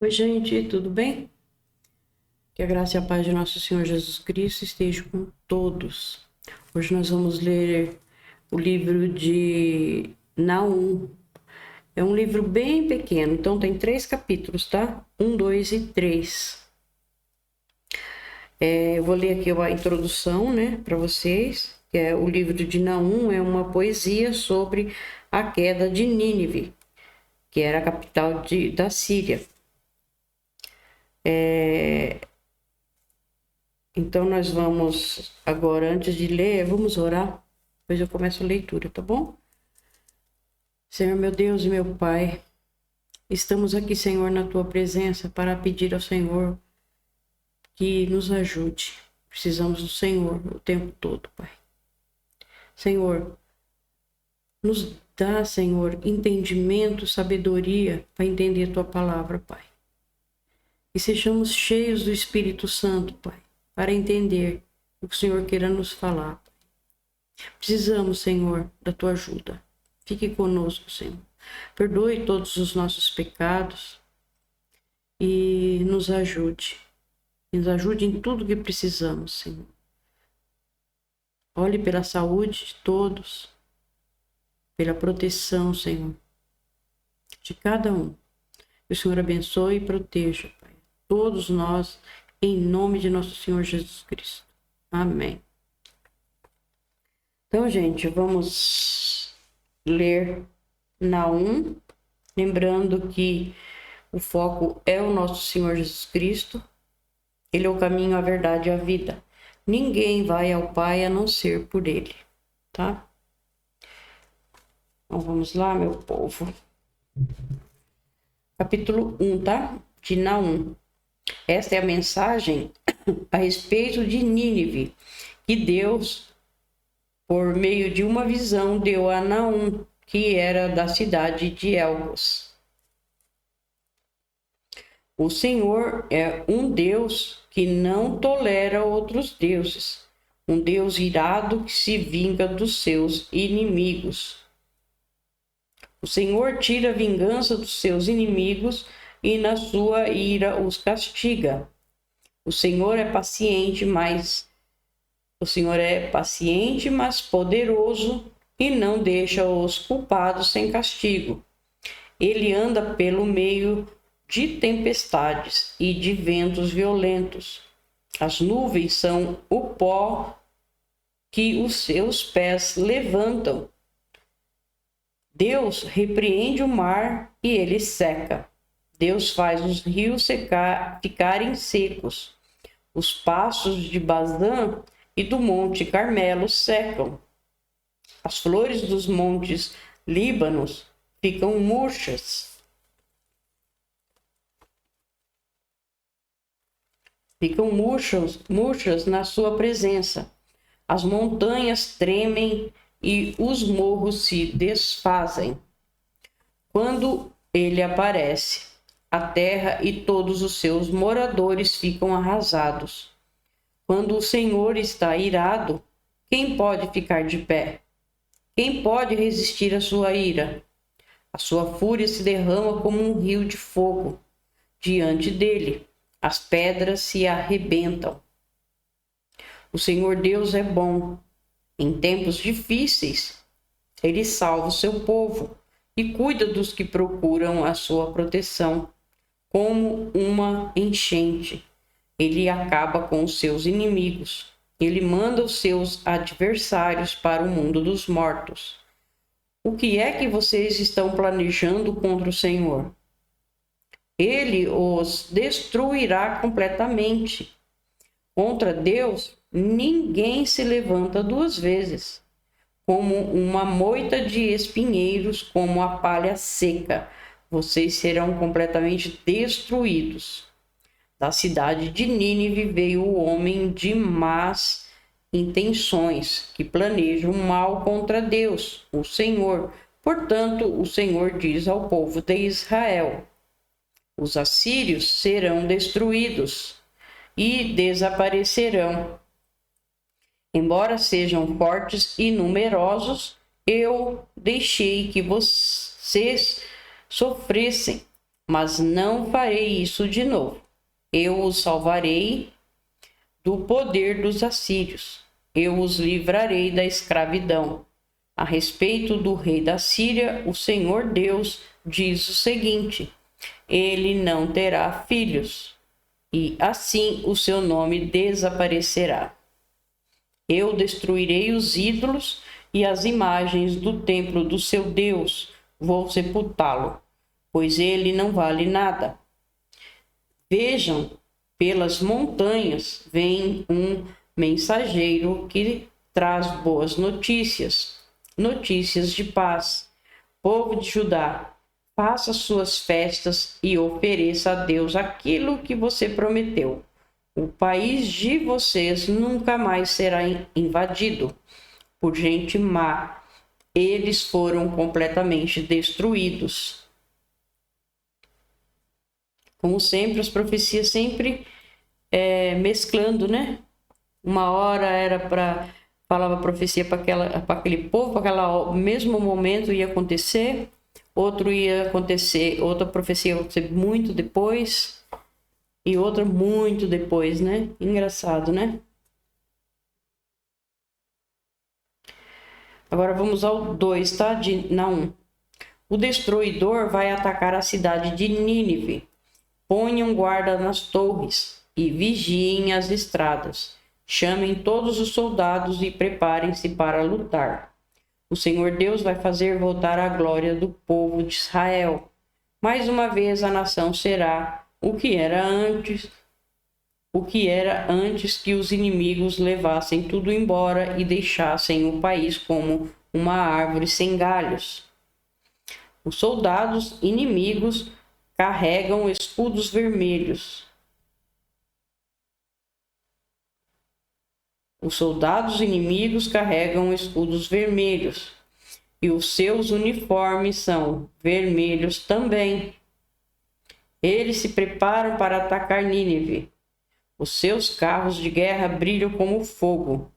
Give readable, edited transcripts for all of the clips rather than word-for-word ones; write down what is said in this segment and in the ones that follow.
Oi, gente, tudo bem? Que a graça e a paz de nosso Senhor Jesus Cristo esteja com todos. Hoje nós vamos ler o livro de Naum. É um livro bem pequeno, então tem 3 capítulos, tá? 1, 2 e 3. Eu vou ler aqui a introdução, né, para vocês. Que é o livro de Naum, é uma poesia sobre a queda de Nínive, que era a capital da Síria. Então, nós vamos agora, antes de ler, vamos orar, depois eu começo a leitura, tá bom? Senhor, meu Deus e meu Pai, estamos aqui, Senhor, na Tua presença para pedir ao Senhor que nos ajude. Precisamos do Senhor o tempo todo, Pai. Senhor, nos dá, Senhor, entendimento, sabedoria para entender a Tua palavra, Pai. E sejamos cheios do Espírito Santo, Pai, para entender o que o Senhor queira nos falar. Precisamos, Senhor, da Tua ajuda. Fique conosco, Senhor. Perdoe todos os nossos pecados e nos ajude. Nos ajude em tudo que precisamos, Senhor. Olhe pela saúde de todos, pela proteção, Senhor, de cada um. Que o Senhor abençoe e proteja, Pai, todos nós, em nome de nosso Senhor Jesus Cristo. Amém. Então, gente, vamos ler Naum, lembrando que o foco é o nosso Senhor Jesus Cristo. Ele é o caminho, a verdade e a vida. Ninguém vai ao Pai a não ser por Ele, tá? Então, vamos lá, meu povo. Capítulo 1, tá? De Naum. Esta é a mensagem a respeito de Nínive, que Deus, por meio de uma visão, deu a Naum, que era da cidade de Elgos. O Senhor é um Deus que não tolera outros deuses, um Deus irado que se vinga dos seus inimigos. O Senhor tira a vingança dos seus inimigos e na sua ira os castiga. O Senhor é paciente, mas poderoso e não deixa os culpados sem castigo. Ele anda pelo meio de tempestades e de ventos violentos. As nuvens são o pó que os seus pés levantam. Deus repreende o mar e ele seca. Deus faz os rios ficarem secos. Os passos de Bazã e do Monte Carmelo secam. As flores dos montes Líbanos ficam murchas. Ficam murchas na sua presença. As montanhas tremem e os morros se desfazem. Quando ele aparece, a terra e todos os seus moradores ficam arrasados. Quando o Senhor está irado, quem pode ficar de pé? Quem pode resistir à sua ira? A sua fúria se derrama como um rio de fogo. Diante dele, as pedras se arrebentam. O Senhor Deus é bom. Em tempos difíceis, ele salva o seu povo e cuida dos que procuram a sua proteção. Como uma enchente, ele acaba com os seus inimigos. Ele manda os seus adversários para o mundo dos mortos. O que é que vocês estão planejando contra o Senhor? Ele os destruirá completamente. Contra Deus, ninguém se levanta 2 vezes. Como uma moita de espinheiros, como a palha seca, vocês serão completamente destruídos. Da cidade de Nínive veio o homem de más intenções, que planeja o mal contra Deus, o Senhor. Portanto, o Senhor diz ao povo de Israel: os assírios serão destruídos e desaparecerão. Embora sejam fortes e numerosos, eu deixei que vocês sofressem, mas não farei isso de novo. Eu os salvarei do poder dos assírios. Eu os livrarei da escravidão. A respeito do rei da Síria, o Senhor Deus diz o seguinte: ele não terá filhos, e assim o seu nome desaparecerá. Eu destruirei os ídolos e as imagens do templo do seu Deus. Vou sepultá-lo, pois ele não vale nada. Vejam, pelas montanhas vem um mensageiro que traz boas notícias, notícias de paz. Povo de Judá, faça suas festas e ofereça a Deus aquilo que você prometeu. O país de vocês nunca mais será invadido por gente má. Eles foram completamente destruídos. Como sempre, as profecias sempre mesclando, né? Uma hora era falava a profecia para aquele povo, para aquele mesmo momento ia acontecer, outro ia acontecer, outra profecia ia acontecer muito depois e outra muito depois, né? Engraçado, né? Agora vamos ao 2, tá? Na 1. O destruidor vai atacar a cidade de Nínive. Ponham guarda nas torres e vigiem as estradas. Chamem todos os soldados e preparem-se para lutar. O Senhor Deus vai fazer voltar a glória do povo de Israel. Mais uma vez a nação será o que era antes que os inimigos levassem tudo embora e deixassem o país como uma árvore sem galhos. Os soldados inimigos carregam escudos vermelhos. Os soldados inimigos carregam escudos vermelhos, e os seus uniformes são vermelhos também. Eles se preparam para atacar Nínive. Os seus carros de guerra brilham como fogo,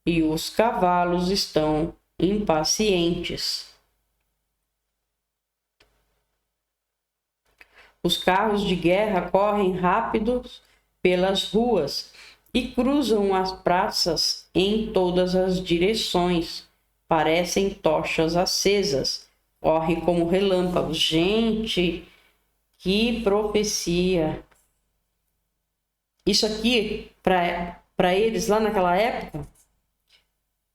e os cavalos estão impacientes. Os carros de guerra correm rápidos pelas ruas e cruzam as praças em todas as direções. Parecem tochas acesas, correm como relâmpagos. Gente, que profecia! Isso aqui, para eles lá naquela época,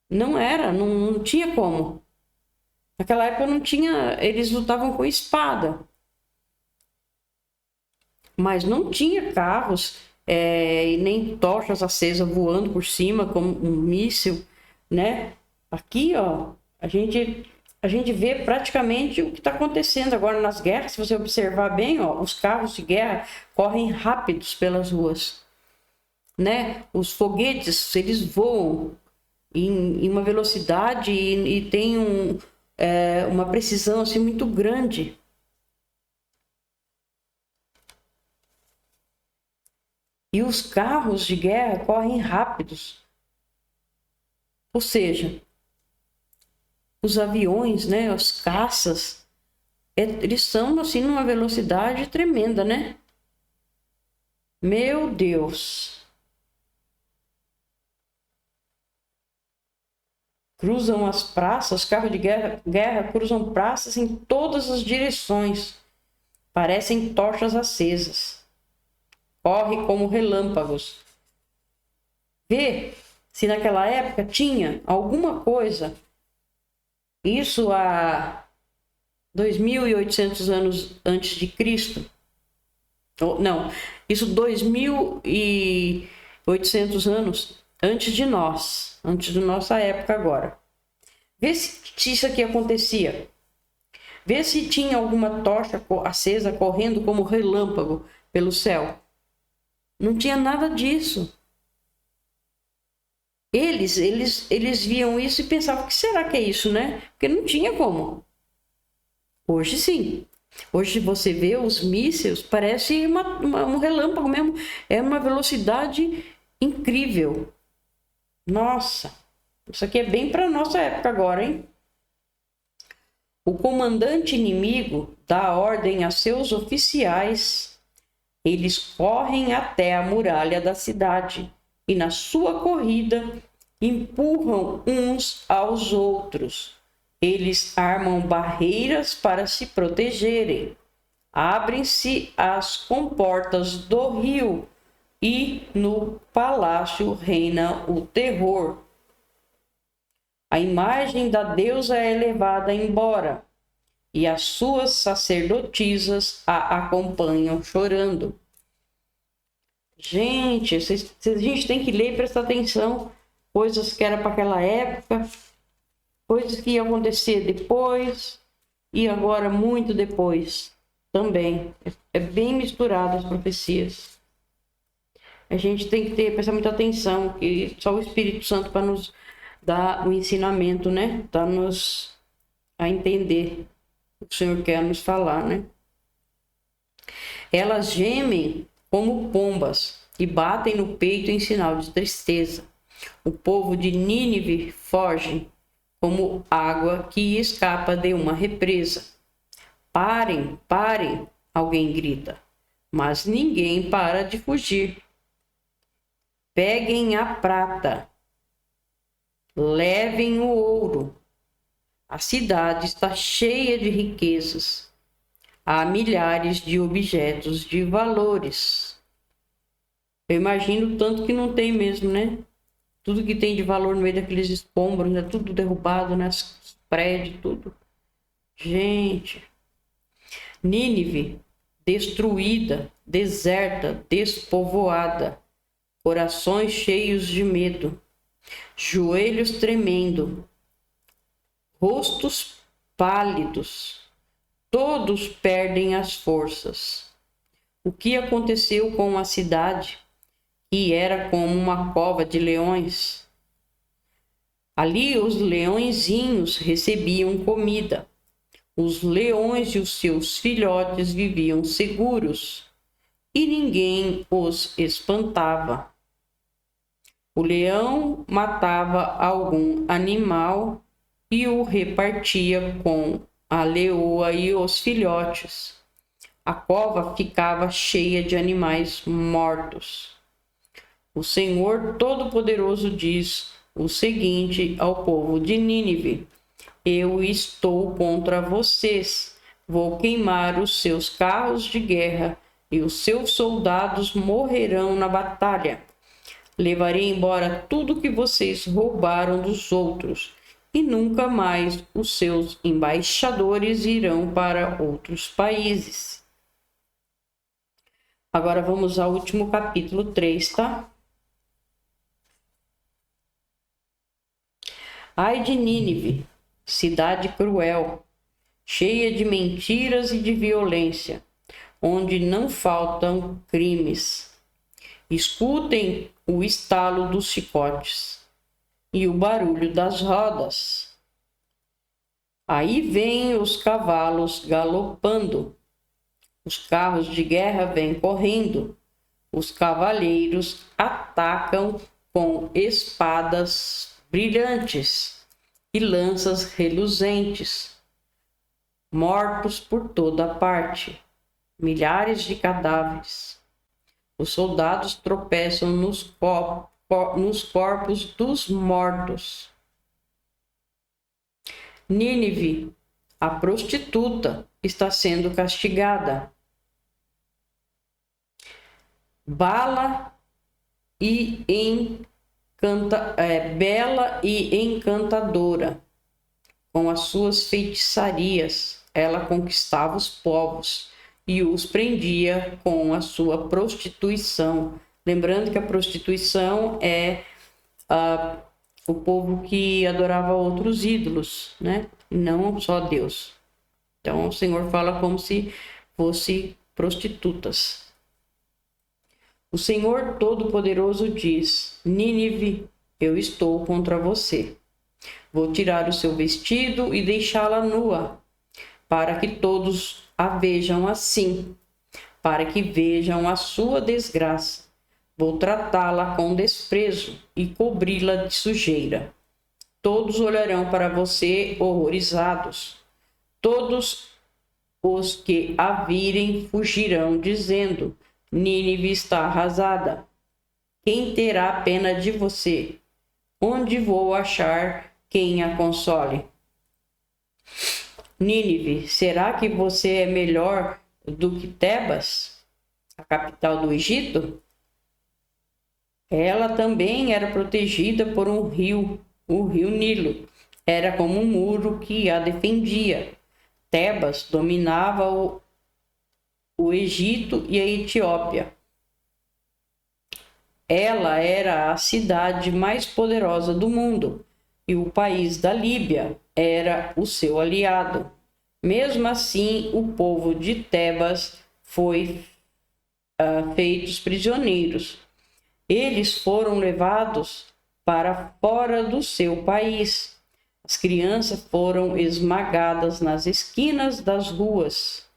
não tinha como. Naquela época não tinha, eles lutavam com espada. Mas não tinha carros e nem tochas acesas voando por cima como um míssil, né? Aqui, ó, a gente vê praticamente o que está acontecendo agora nas guerras. Se você observar bem, ó, os carros de guerra correm rápidos pelas ruas, né? Os foguetes, eles voam em uma velocidade e tem uma precisão assim muito grande. E os carros de guerra correm rápidos. Ou seja, os aviões, né, os caças, eles são assim numa velocidade tremenda, né? Meu Deus. Cruzam as praças, os carros de guerra cruzam praças em todas as direções. Parecem tochas acesas. Corre como relâmpagos. Vê se naquela época tinha alguma coisa. Isso há 2.800 anos antes de Cristo. Não, isso 2.800 anos antes de nós, antes da nossa época agora. Vê se isso aqui acontecia. Vê se tinha alguma tocha acesa correndo como relâmpago pelo céu. Não tinha nada disso. Eles viam isso e pensavam, o que será que é isso, né? Porque não tinha como. Hoje sim. Hoje você vê os mísseis, parece um relâmpago mesmo. É uma velocidade incrível. Nossa, isso aqui é bem para nossa época agora, hein? O comandante inimigo dá ordem a seus oficiais. Eles correm até a muralha da cidade e, na sua corrida, empurram uns aos outros. Eles armam barreiras para se protegerem. Abrem-se as comportas do rio e no palácio reina o terror. A imagem da deusa é levada embora e as suas sacerdotisas a acompanham chorando. Gente, a gente tem que ler e prestar atenção. Coisas que eram para aquela época, coisas que iam acontecer depois e agora muito depois também. É bem misturado as profecias. A gente tem que prestar muita atenção, que só o Espírito Santo para nos dar o ensinamento, né? Dar-nos a entender o que o Senhor quer nos falar, né? Elas gemem como pombas e batem no peito em sinal de tristeza. O povo de Nínive foge como água que escapa de uma represa. Parem, parem, alguém grita, mas ninguém para de fugir. Peguem a prata, levem o ouro. A cidade está cheia de riquezas. Há milhares de objetos de valores. Eu imagino tanto que não tem mesmo, né? Tudo que tem de valor no meio daqueles escombros, né? Tudo derrubado, né? Os prédios, tudo. Gente. Nínive, destruída, deserta, despovoada. Corações cheios de medo. Joelhos tremendo. Rostos pálidos. Todos perdem as forças. O que aconteceu com a cidade, que era como uma cova de leões? Ali os leõezinhos recebiam comida. Os leões e os seus filhotes viviam seguros e ninguém os espantava. O leão matava algum animal e o repartia com a leoa e os filhotes. A cova ficava cheia de animais mortos. O Senhor Todo-Poderoso diz o seguinte ao povo de Nínive: eu estou contra vocês. Vou queimar os seus carros de guerra e os seus soldados morrerão na batalha. Levarei embora tudo que vocês roubaram dos outros e nunca mais os seus embaixadores irão para outros países. Agora vamos ao último capítulo 3, tá? Ai de Nínive, cidade cruel, cheia de mentiras e de violência, onde não faltam crimes. Escutem o estalo dos chicotes e o barulho das rodas. Aí vêm os cavalos galopando, os carros de guerra vêm correndo, os cavaleiros atacam com espadas brilhantes e lanças reluzentes. Mortos por toda parte, milhares de cadáveres. Os soldados tropeçam nos corpos dos mortos. Nínive, a prostituta, está sendo castigada. Bela e encantadora, com as suas feitiçarias, ela conquistava os povos e os prendia com a sua prostituição. Lembrando que a prostituição é o povo que adorava outros ídolos, né? Não só Deus. Então o Senhor fala como se fossem prostitutas. O Senhor Todo-Poderoso diz: Nínive, eu estou contra você. Vou tirar o seu vestido e deixá-la nua, para que todos a vejam assim, para que vejam a sua desgraça. Vou tratá-la com desprezo e cobri-la de sujeira. Todos olharão para você horrorizados. todos os que a virem fugirão, dizendo: Nínive está arrasada. Quem terá pena de você? Onde vou achar quem a console? Nínive, será que você é melhor do que Tebas, a capital do Egito? Ela também era protegida por um rio, o rio Nilo. Era como um muro que a defendia. Tebas dominava o Egito e a Etiópia. Ela era a cidade mais poderosa do mundo e o país da Líbia era o seu aliado. Mesmo assim, o povo de Tebas foi feitos prisioneiros. Eles foram levados para fora do seu país. As crianças foram esmagadas nas esquinas das ruas.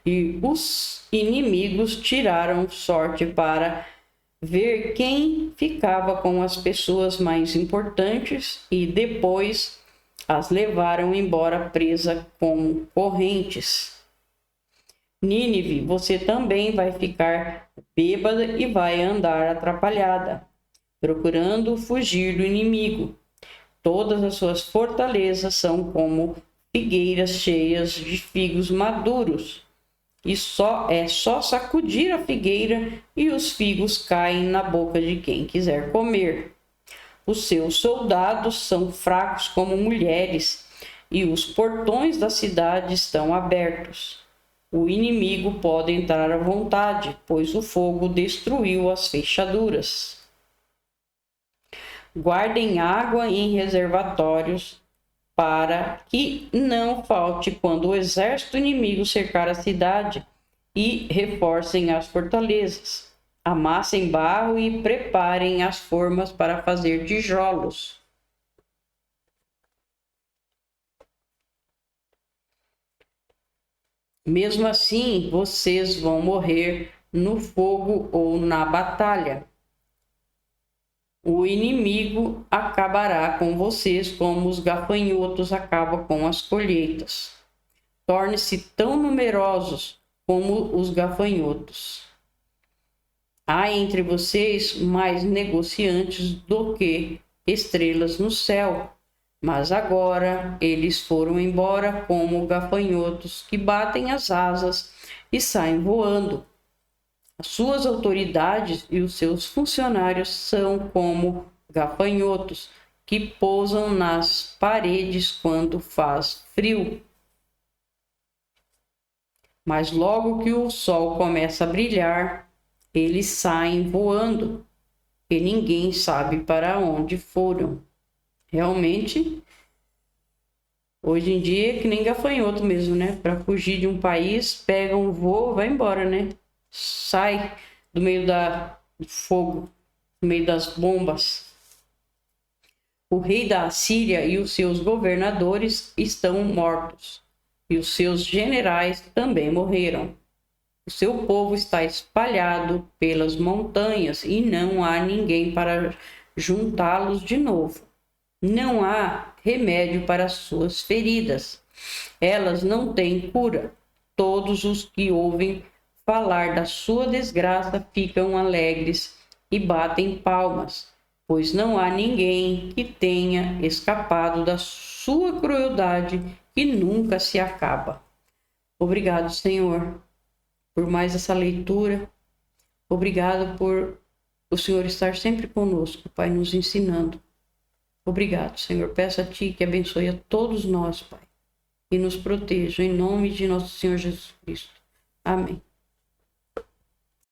E os inimigos tiraram sorte para ver quem ficava com as pessoas mais importantes e depois as levaram embora presa com correntes. Nínive, você também vai ficar bêbada e vai andar atrapalhada, procurando fugir do inimigo. Todas as suas fortalezas são como figueiras cheias de figos maduros. E é só sacudir a figueira e os figos caem na boca de quem quiser comer. Os seus soldados são fracos como mulheres e os portões da cidade estão abertos. O inimigo pode entrar à vontade, pois o fogo destruiu as fechaduras. Guardem água em reservatórios para que não falte quando o exército inimigo cercar a cidade, e reforcem as fortalezas. Amassem barro e preparem as formas para fazer tijolos. Mesmo assim, vocês vão morrer no fogo ou na batalha. O inimigo acabará com vocês como os gafanhotos acabam com as colheitas. Torne-se tão numerosos como os gafanhotos. Há entre vocês mais negociantes do que estrelas no céu, mas agora eles foram embora como gafanhotos que batem as asas e saem voando. As suas autoridades e os seus funcionários são como gafanhotos que pousam nas paredes quando faz frio. Mas logo que o sol começa a brilhar, eles saem voando e ninguém sabe para onde foram. Realmente, hoje em dia é que nem gafanhoto mesmo, né? Para fugir de um país, pega um voo, vai embora, né? Sai do meio do fogo, no meio das bombas. O rei da Assíria e os seus governadores estão mortos, e os seus generais também morreram. O seu povo está espalhado pelas montanhas e não há ninguém para juntá-los de novo. Não há remédio para as suas feridas. Elas não têm cura. Todos os que ouvem falar da sua desgraça ficam alegres e batem palmas, pois não há ninguém que tenha escapado da sua crueldade que nunca se acaba. Obrigado, Senhor, por mais essa leitura. Obrigado por o Senhor estar sempre conosco, Pai, nos ensinando. Obrigado, Senhor. Peço a Ti que abençoe a todos nós, Pai, e nos proteja, em nome de nosso Senhor Jesus Cristo. Amém.